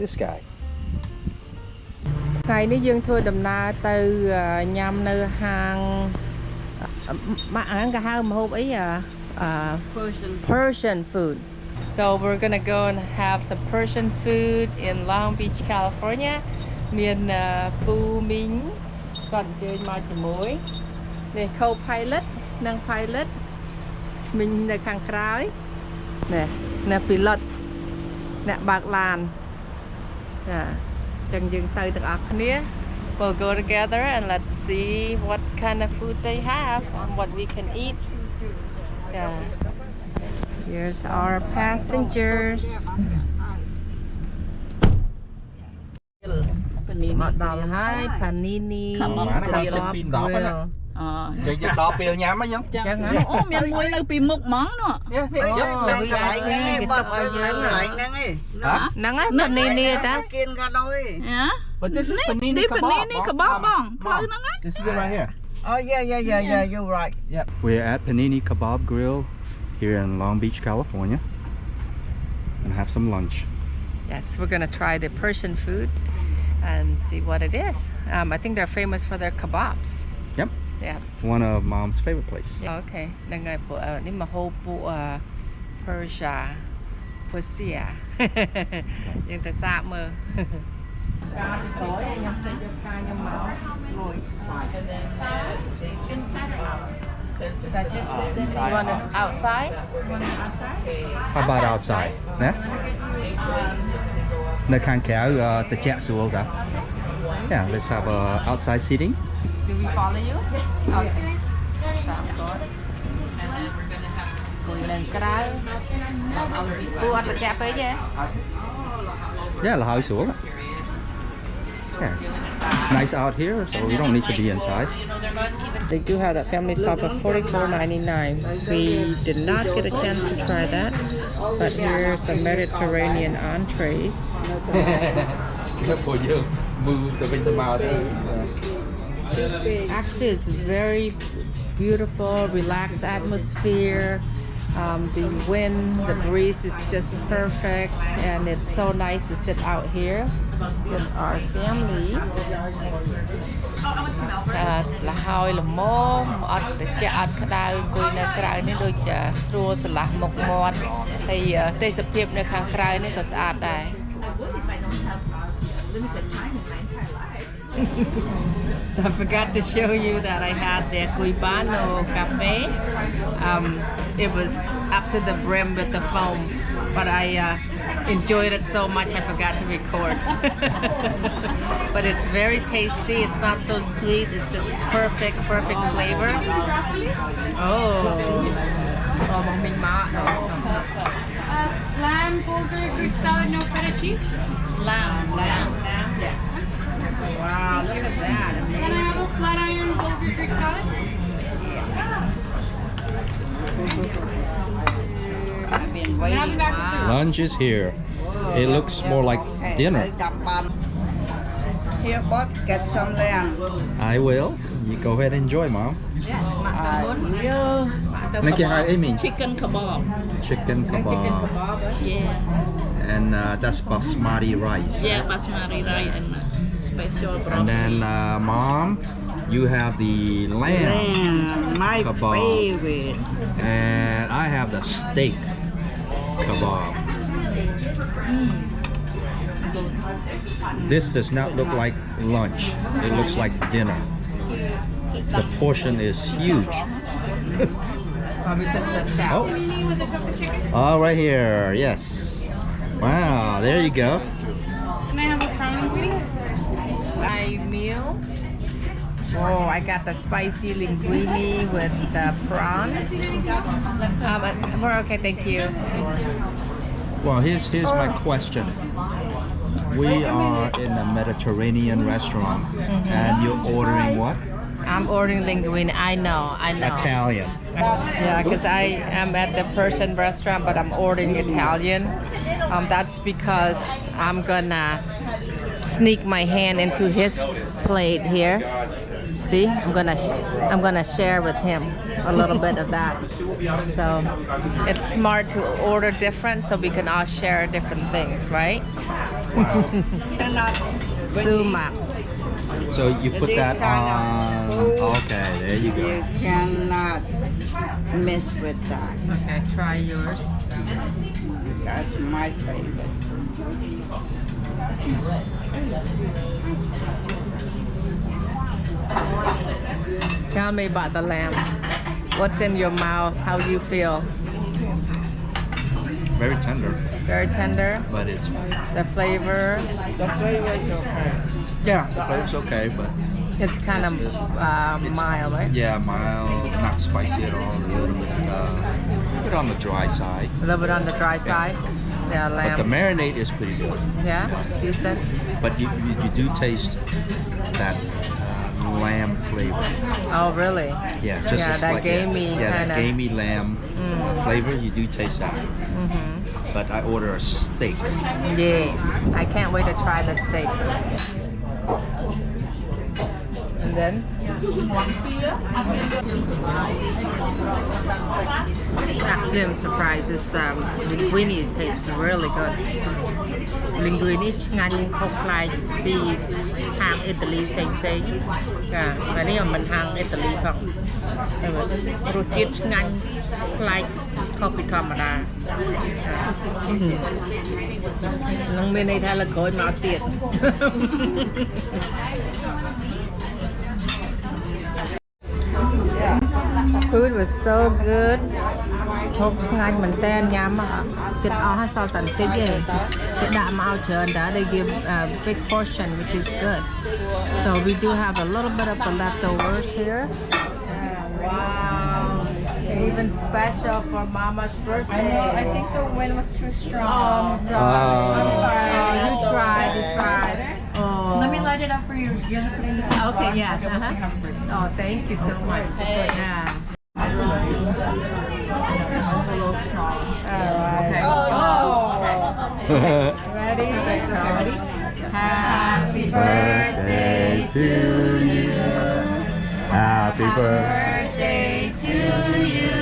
this guy. ថ្ងៃនេះយើងធ្វើដំណើរទៅញ៉ាំនៅហាងគេហៅម្ហូបអីPersian food. So we're gonna go and have some Persian food in Long Beach, California. មានពូមីងគាត់អញ្ជើញមកជាមួយនេះ co-pilot និង pilot មីងនៅខាងក្រោយនេះ pilot អ្នកបើកឡានចឹងយើងទៅទាំងអស់គ្នា We'll go together and let's see what kind of food they have and what we can eat. Yeah. Here's our passengers. Mặt đỏ hai Panini Kabob Grill. Chị giúp đo pill nhắm á nhá. Chẳng hả? Ủa, mình mua từ pì mục món nữa. Nắng á, Panini ta. But this is Panini Kabob. This is it right here. Oh yeah, you're right. Yep. We're at Panini Kabob Grill here in Long Beach, California. And have some lunch. Yes, we're gonna try the Persian food and see what it is. I think they're famous for their kebabs. Yep. Yeah. One of Mom's favorite places. Okay. Đang ngày bộនេះមកហូបពួក Persia យើងទៅសាកមើលការពីក្រោយខ្ញុំចេញយកការខ្ញុំមកលុយ One is outside. How about outside? Nè. Nơi khang kéo từ chẹt xuống cả. Yeah, let's have outside seating. Do we follow you? Okay. Ngồi lên cái cô ăn chẹp ấy chứ? Yeah, là hơi xuống. Yeah. It's nice out here, so you don't need to be inside. They do have that family stop at $44.99. We did not get a chance to try that, but here's the Mediterranean entrees. For you, move the winter mountain. Actually, it's very beautiful, relaxed atmosphere. The wind, the breeze is just perfect, and it's so nice to sit out here with our family. លហើយល្មមអត់ត្រជាក់អត់ក្តៅអង្គុយនៅក្រៅនេះដូចស្រួលស្រឡះមុខមាត់ហើយទេសភាពនៅខាងក្រៅនេះក៏ស្អាតដែរ So I forgot to show you that I had the Cubano cafe. It was up to the brim with the foam, but I enjoyed it so much I forgot to record. But it's very tasty. It's not so sweet. It's just perfect flavor. Oh, mình má no. Lamb, burger, Greek salad, no feta cheese. Lamb. Yeah. Wow, look at that. Can I have a flat iron burger, Greek salad? I've been waiting. Wow. Lunch is here. It looks more like dinner. Here, bud, get some lamb. I will. You go ahead and enjoy, Mom. Make it high, Amy. Chicken kebab. Chicken kebab. Yeah. And that's basmati rice. Yeah, basmati rice and special broccoli. And then, Mom, you have the lamb My kebab. favorite. And I have the steak kebab. This does not look like lunch. It looks like dinner. The portion is huge. Because of the salad. Oh. Oh, right here. Yes. Wow, there you go. Can I have a crown linguine? My meal. Oh, I got the spicy linguine with the prawns. We're okay, thank you. Well, here's my question. We are in a Mediterranean restaurant, and you're ordering what? I'm ordering linguine. I know. Italian. Yeah, because I am at the Persian restaurant, but I'm ordering Italian. That's because I'm gonna sneak my hand into his plate here. See, I'm gonna share with him a little bit of that. So it's smart to order different so we can all share different things, right? Cannot. Sumac. So you put This that kind of on. food, Okay, there you go. You cannot mess with that. Okay, try yours. That's my favorite. Tell me about the lamb. What's in your mouth? How do you feel? Very tender, Very tender. but it's The flavor, The flavor is okay. yeah, the flavor's okay, but it's kind of mild, right? yeah, mild, not spicy at all. A little bit on the dry side. A little bit on the dry side. Yeah, But the lamb. marinade is pretty good. Yeah, decent. But you do taste that lamb flavor. Oh, really? Yeah, just Yeah, a that slight, gamey yeah, that kinda- gamey lamb flavor. You do taste that. But I order a steak. Yeah, I can't wait to try the steak. And then actually I'm surprised this linguine tastes really good. Linguine ឆ្ងាញ់ខុសប្លែកពីហាងអ៊ីតាលីផ្សេងៗចាហើយនេះមិនហាងអ៊ីតាលីផងរសជាតិឆ្ងាញ់ប្លែកខុសពីធម្មតានឹងមានន័យថាលើក្រោយមកទៀត Food was so good. ហូបឆ្ងាញ់មែនតើញ៉ាំចិត្តអស់ហើយសល់តែបន្តិចទេគេដាក់មកច្រើនដែរ They give a big portion which is good. So we do have a little bit of the leftovers here. Wow. Even special for Mama's birthday. I think the wind was too strong. I'm sorry. You tried. Oh. Let me light it up for you. You guys are putting this on. Okay, yes. Oh, thank you so much. Yeah. It's a little strong. Okay. Ready? Ready? Happy birthday to you. Happy Birthday to you.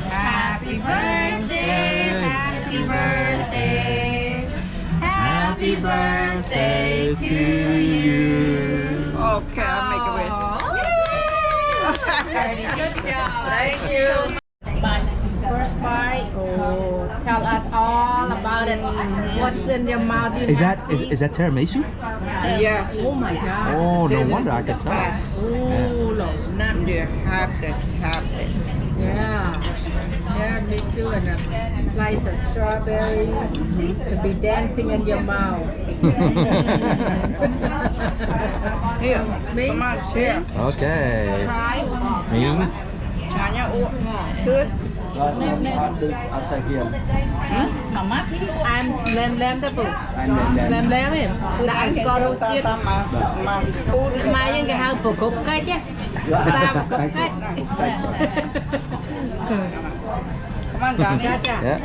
Happy birthday. Happy birthday. Happy birthday to you. Okay, I'll make it with. Very good job. Thank you. First bite. Oh, tell us all about it. What's in your mouth? You Is that have is that tiramisu? Yes. Oh my God. Oh, no This is wonder I the could tell. best. Oh, look, not You have to have it. yeah. Tiramisu and a slice of strawberry to be dancing in your mouth. Here, Me? come on, here. Okay. Try. Me? Chanya uống. Good. Outside here. I'm lem đó bụng. Lem ấy. Đã có rau chiết. Mà Mai những cái hao bột cục cách chứ. Sao cục cách. come on, John. Gotcha. Yeah.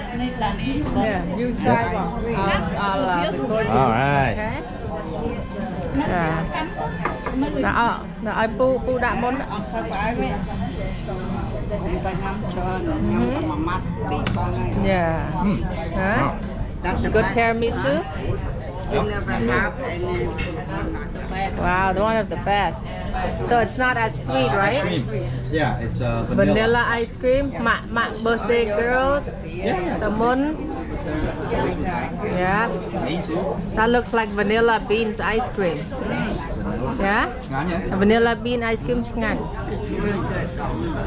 Yeah, you try one. I'll record you. All right. Okay. Yeah. Đó, ai pu đã món. Sao phải vậy? Người ta ngắm trơn, ngắm mà mắt bị con này. Yeah. Huh? That's the Good best. tiramisu. You never have any. Wow, the one of the best. So it's not as sweet, Ice right? cream. Yeah, it's Vanilla ice cream. My birthday girl. The moon. Yeah. That looks like vanilla beans ice cream. Yeah. A vanilla bean ice cream ngon.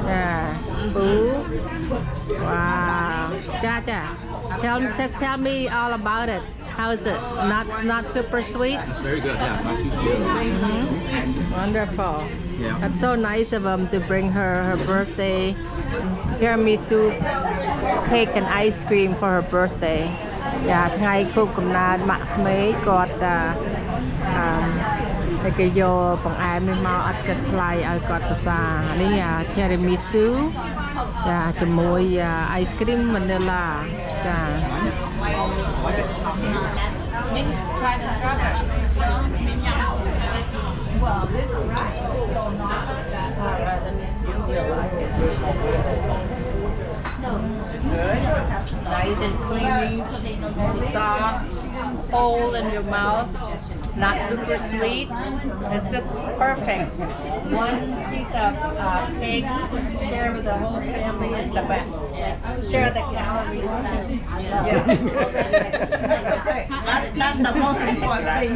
Yeah. Ooh. Wow. Cha. Just tell me all about it. How is it? Not super sweet? It's very good. Yeah, not too sweet. Wonderful. Yeah. That's so nice of them to bring her birthday tiramisu cake and ice cream for her birthday. ថ្ងៃខួបកំណើតម៉ាក់ក្មេងគាត់តែគេយកបង្អែមនេះមកអត់គិតថ្លៃឲ្យគាត់ប្រសានេះ tiramisu ជាមួយ ice cream vanilla ចា Try the strawberry. Nice and creamy, soft, whole in your mouth, not super sweet. It's just perfect. One piece of cake, share with the whole family is the best. Share the calories. That's the most important thing.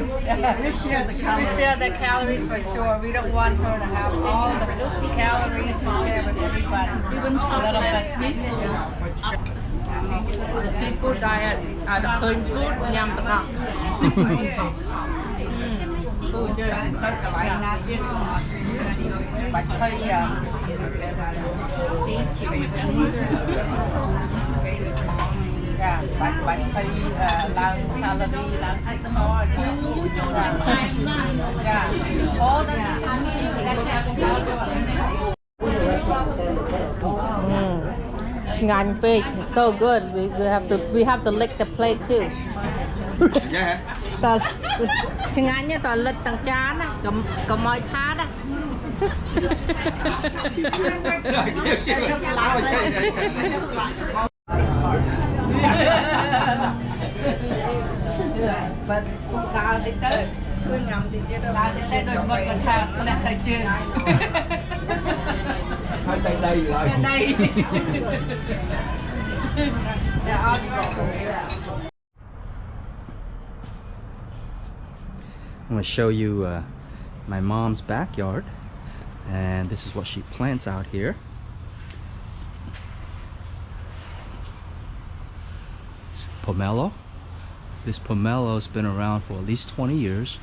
We share the We calories. share the calories for sure. We don't want her to have all the calories. We share with everybody. Even a little bit. Seafood diet. Clean food. Nhâm tất cả. Food chơi. Bạch thay bạch thay lang calorie, lang thịt kho. All the ngon big, so good. We have to lick the plate too. Yeah. តើឆ្ងាញ់តើលិតទាំងចានណាកុំឲ្យខាតណា But ដើរតិចទៅជួយញ៉ាំតិចទៀតដើរតិចទៅដូចមកគាត់ថាផ្លែទៅជើងហើយដៃដៃឡើយដៃ Yeah, all yours. I'm going to show you my mom's backyard, and this is what she plants out here. It's pomelo. This pomelo has been around for at least 20 years,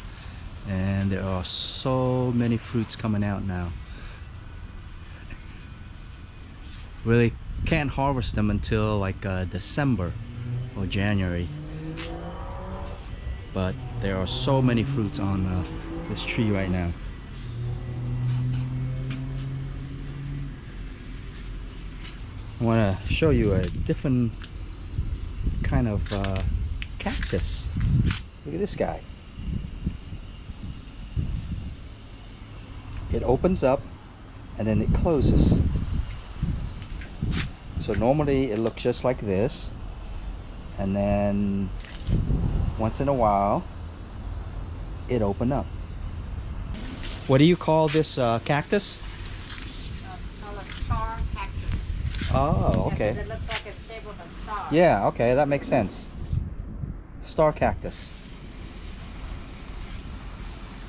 and there are so many fruits coming out now. Really can't harvest them until like December or January, but there are so many fruits on this tree right now. I want to show you a different kind of cactus. Look at this guy. It opens up and then it closes. So normally it looks just like this, and then once in a while it open up. What do you call this cactus? Called a star cactus. Oh, okay. Because it looks like it's shaped of a star. Yeah, okay, that makes sense. Star cactus.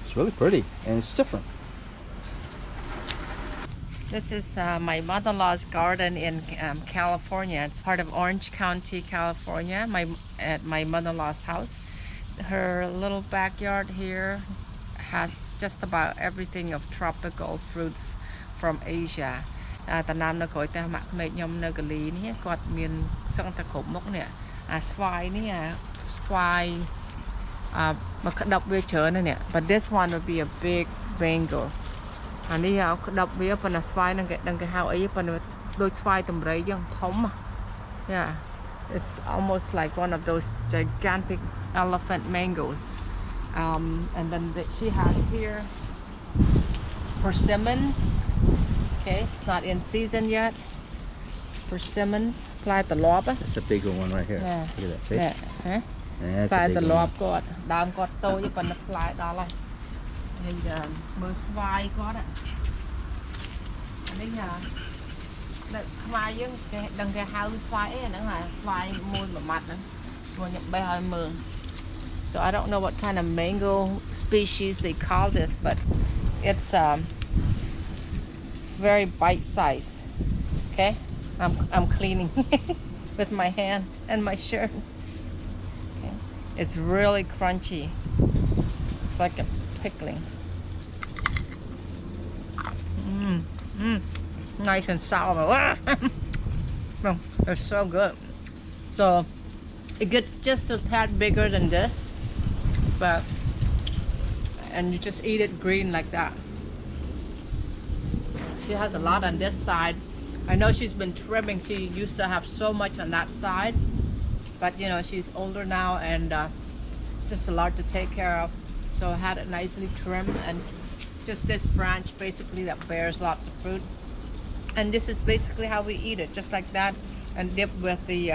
It's really pretty and it's different. This is my mother-in-law's garden in California. It's part of Orange County, California. At my mother-in-law's house. Her little backyard here has just about everything of tropical fruits from Asia. តំណាំនៅក្រោយផ្ទះម៉ាក់ក្មេកខ្ញុំនៅកាលីនេះគាត់មានសឹងតែគ្រប់មុខនេះអាស្វាយនេះអាស្វាយមកក្តាប់វាច្រើនណាស់នេះ But this one would be a big mango. អានេះឲ្យក្តាប់វាប៉ុន្តែស្វាយនឹងគេដឹងគេហៅអីប៉ុន្តែដូចស្វាយតម្រៃយ៉ាងធំ Yeah, it's almost like one of those gigantic elephant mangoes. And then she has here persimmons. Okay, it's not in season yet. Persimmons. Fly the lob. That's a bigger one right here. Yeah. Look at that. See? Yeah. Huh? That's Fly a the big lob one. គាត់ដើមគាត់តូចប៉ុន្តែផ្លែដល់ហើយហើយមើលស្វាយគាត់អានេះនៅខ្មែរយើងគេដឹងគេហៅស្វាយអីអាហ្នឹងហ่าស្វាយមួយម៉ាត់ហ្នឹងព្រោះខ្ញុំបេះឲ្យមើល So I don't know what kind of mango species they call this, but it's very bite size. Okay, I'm cleaning with my hand and my shirt. Okay. It's really crunchy. It's like a pickling. Nice and sour. It's so good. So it gets just a tad bigger than this, and you just eat it green like that. She has a lot on this side. I know she's been trimming. She used to have so much on that side, but you know she's older now, and it's just a lot to take care of. So I had it nicely trimmed, and just this branch basically that bears lots of fruit. And this is basically how we eat it, just like that, and dip with the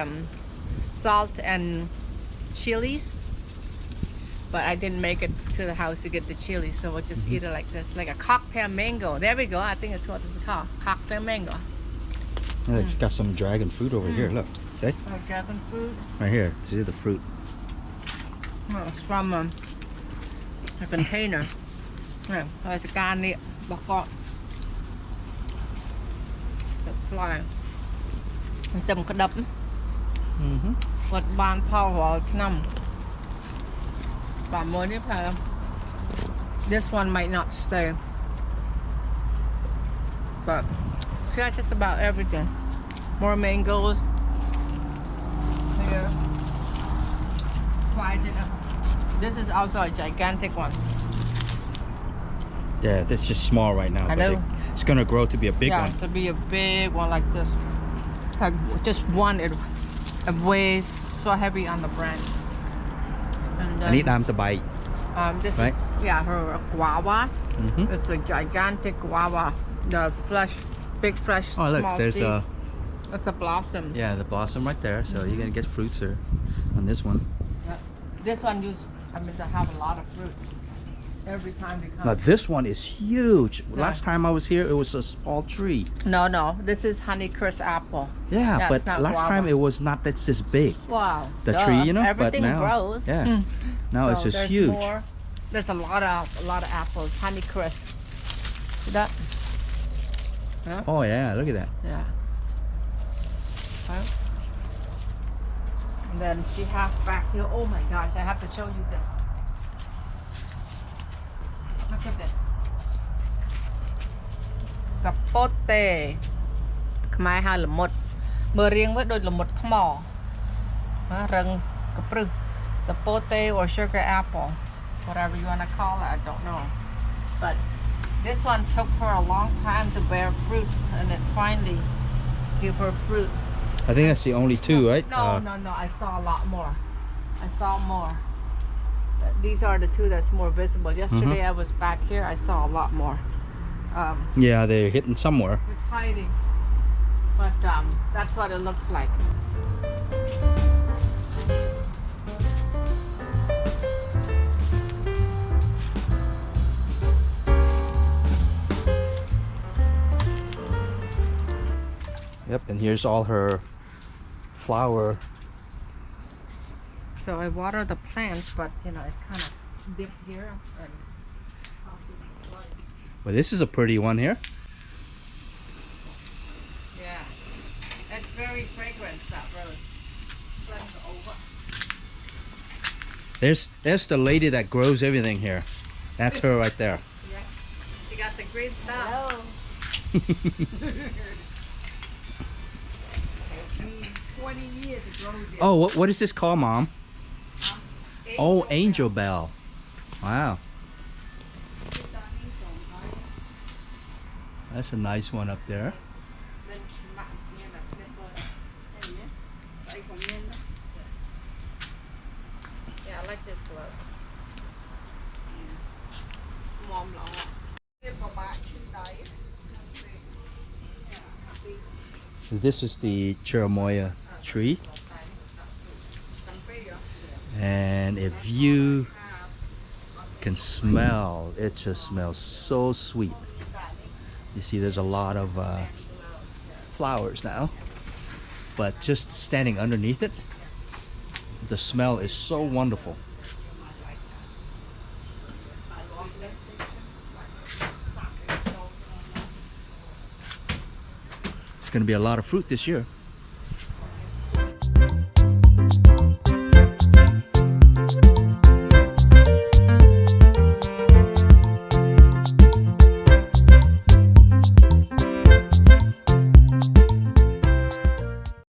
salt and chilies. But I didn't make it to the house to get the chili, so we'll just eat it like this, like a cocktail mango. There we go. I think it's what it's called, cocktail mango. It's got some dragon fruit over here. Look, see? Dragon fruit. Right here. See the fruit. Oh, it's from a container. Yeah, there's a can here. The fly. Chấm cái đập. Vật ban phao vào năm. Và mới nếp phải. This one might not stay. But that's just about everything. More mangoes. Here. Fried it up. This is also a gigantic one. Yeah, that's just small right now. I but know. It's gonna grow to be a big Yeah, one. to be a big one like this. Like just one, it weighs so heavy on the branch. And I need them to bite. this right? is her guava. Mhm. It's a gigantic guava. The flesh, big flesh, Oh look, small there's seeds. It's a blossom. yeah, the blossom right there. So you're gonna get fruits here on this one. This one to have a lot of fruit every time we come. Now this one is huge. Yeah. Last time I was here, it was a small tree. No, this is Honeycrisp apple. Yeah, Yeah, but it's not last guava. time it was not this big. Wow. The duh. tree, you know, Everything but now, grows. yeah, now it's So just there's huge. more. There's a lot of apples. Honeycrisp. See that? Oh yeah, look at that. Yeah. Okay. And then she has back here. Oh my gosh, I have to show you this. Look at this. Sapote. ខ្មែរហៅល្មុត មើលរាងវាដូចល្មុតថ្ម រឹងកព្រឹស Sapote or sugar apple, whatever you want to call it, I don't know. But this one took her a long time to bear fruit, and it finally gave her fruit. I think that's the only two, right? No, I saw a lot more. I saw more. These are the two that's more visible. Yesterday I was back here, I saw a lot more. Yeah, they're hitting somewhere. It's hiding. But that's what it looks like. Yep, and here's all her flower. So I water the plants, but you know, it's kind of dip here. And Well, this is a pretty one here. yeah, it's very fragrant, that rose. Spreading over. There's the lady that grows everything here. That's her right there. Yeah, she got the green stuff. 20 years ago. Oh, what is this called, Mom? Oh, angel bell. Wow. That's a nice one up there. Yeah, I like this glove. Warm long. So this is the cherimoya tree. And if you can smell, it just smells so sweet. You see there's a lot of flowers now, but just standing underneath it, the smell is so wonderful. It's going to be a lot of fruit this year.